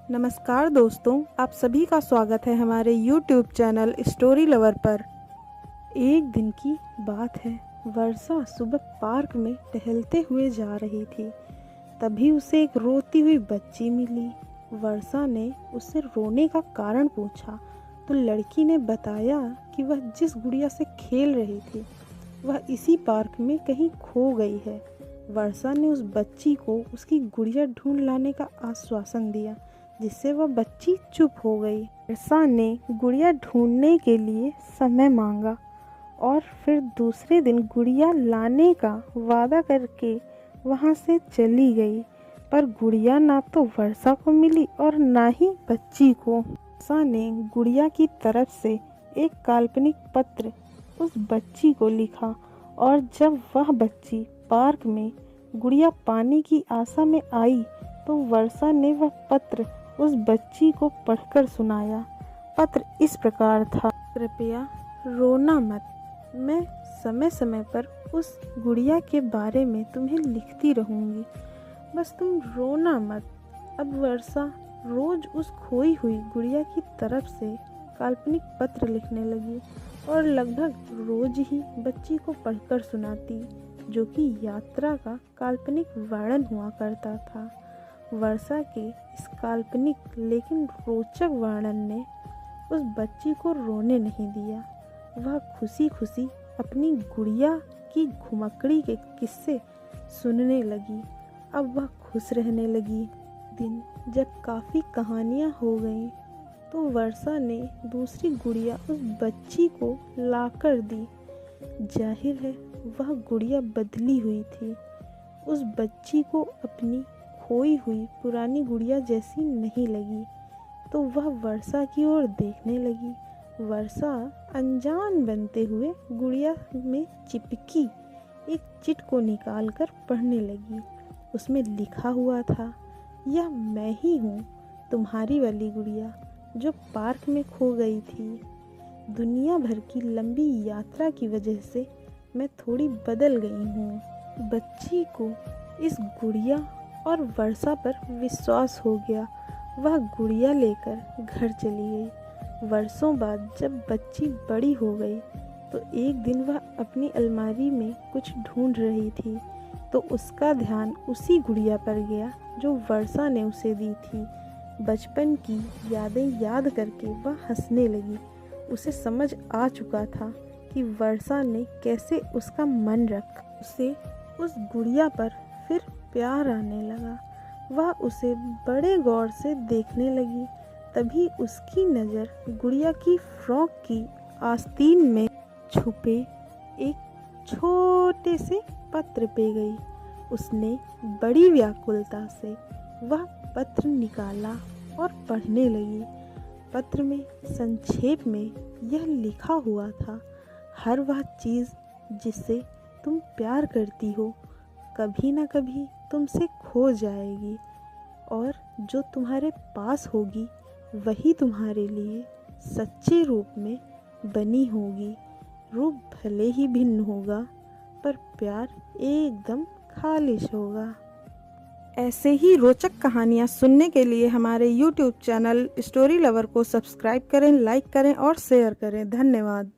नमस्कार दोस्तों, आप सभी का स्वागत है हमारे YouTube चैनल स्टोरी लवर पर। एक दिन की बात है, वर्षा सुबह पार्क में टहलते हुए जा रही थी। तभी उसे एक रोती हुई बच्ची मिली। वर्षा ने उससे रोने का कारण पूछा तो लड़की ने बताया कि वह जिस गुड़िया से खेल रही थी वह इसी पार्क में कहीं खो गई है। वर्षा ने उस बच्ची को उसकी गुड़िया ढूंढ लाने का आश्वासन दिया, जिससे वह बच्ची चुप हो गई। वर्षा ने गुड़िया ढूंढने के लिए समय मांगा और फिर दूसरे दिन गुड़िया लाने का वादा करके वहां से चली गई। पर गुड़िया ना तो वर्षा को मिली और ना ही बच्ची को। वर्षा ने गुड़िया की तरफ से एक काल्पनिक पत्र उस बच्ची को लिखा और जब वह बच्ची पार्क में गुड़िया पाने की आशा में आई तो वर्षा ने वह पत्र उस बच्ची को पढ़कर सुनाया। पत्र इस प्रकार था। कृपया रोना मत, मैं समय समय पर उस गुड़िया के बारे में तुम्हें लिखती रहूंगी, बस तुम रोना मत। अब वर्षा रोज उस खोई हुई गुड़िया की तरफ से काल्पनिक पत्र लिखने लगी और लगभग रोज ही बच्ची को पढ़कर सुनाती, जो कि यात्रा का काल्पनिक वर्णन हुआ करता था। वर्षा के इस काल्पनिक लेकिन रोचक वर्णन ने उस बच्ची को रोने नहीं दिया। वह खुशी खुशी अपनी गुड़िया की घुमक्कड़ी के किस्से सुनने लगी। अब वह खुश रहने लगी। दिन जब काफ़ी कहानियाँ हो गईं तो वर्षा ने दूसरी गुड़िया उस बच्ची को लाकर दी। जाहिर है वह गुड़िया बदली हुई थी। उस बच्ची को अपनी खोई हुई पुरानी गुड़िया जैसी नहीं लगी, तो वह वर्षा की ओर देखने लगी। वर्षा अनजान बनते हुए गुड़िया में चिपकी एक चिट को निकालकर पढ़ने लगी। उसमें लिखा हुआ था, यह मैं ही हूँ, तुम्हारी वाली गुड़िया जो पार्क में खो गई थी। दुनिया भर की लंबी यात्रा की वजह से मैं थोड़ी बदल गई हूँ। बच्ची को इस गुड़िया और वर्षा पर विश्वास हो गया। वह गुड़िया लेकर घर चली गई। वर्षों बाद जब बच्ची बड़ी हो गई तो एक दिन वह अपनी अलमारी में कुछ ढूंढ रही थी तो उसका ध्यान उसी गुड़िया पर गया जो वर्षा ने उसे दी थी। बचपन की यादें याद करके वह हंसने लगी। उसे समझ आ चुका था कि वर्षा ने कैसे उसका मन रखा। उसे उस गुड़िया पर फिर प्यार आने लगा। वह उसे बड़े गौर से देखने लगी। तभी उसकी नज़र गुड़िया की फ्रॉक की आस्तीन में छुपे एक छोटे से पत्र पे गई। उसने बड़ी व्याकुलता से वह पत्र निकाला और पढ़ने लगी। पत्र में संक्षेप में यह लिखा हुआ था, हर वह चीज़ जिससे तुम प्यार करती हो कभी ना कभी तुमसे खो जाएगी और जो तुम्हारे पास होगी वही तुम्हारे लिए सच्चे रूप में बनी होगी। रूप भले ही भिन्न होगा पर प्यार एकदम खालिश होगा। ऐसे ही रोचक कहानियाँ सुनने के लिए हमारे YouTube चैनल स्टोरी लवर को सब्सक्राइब करें, लाइक करें और शेयर करें। धन्यवाद।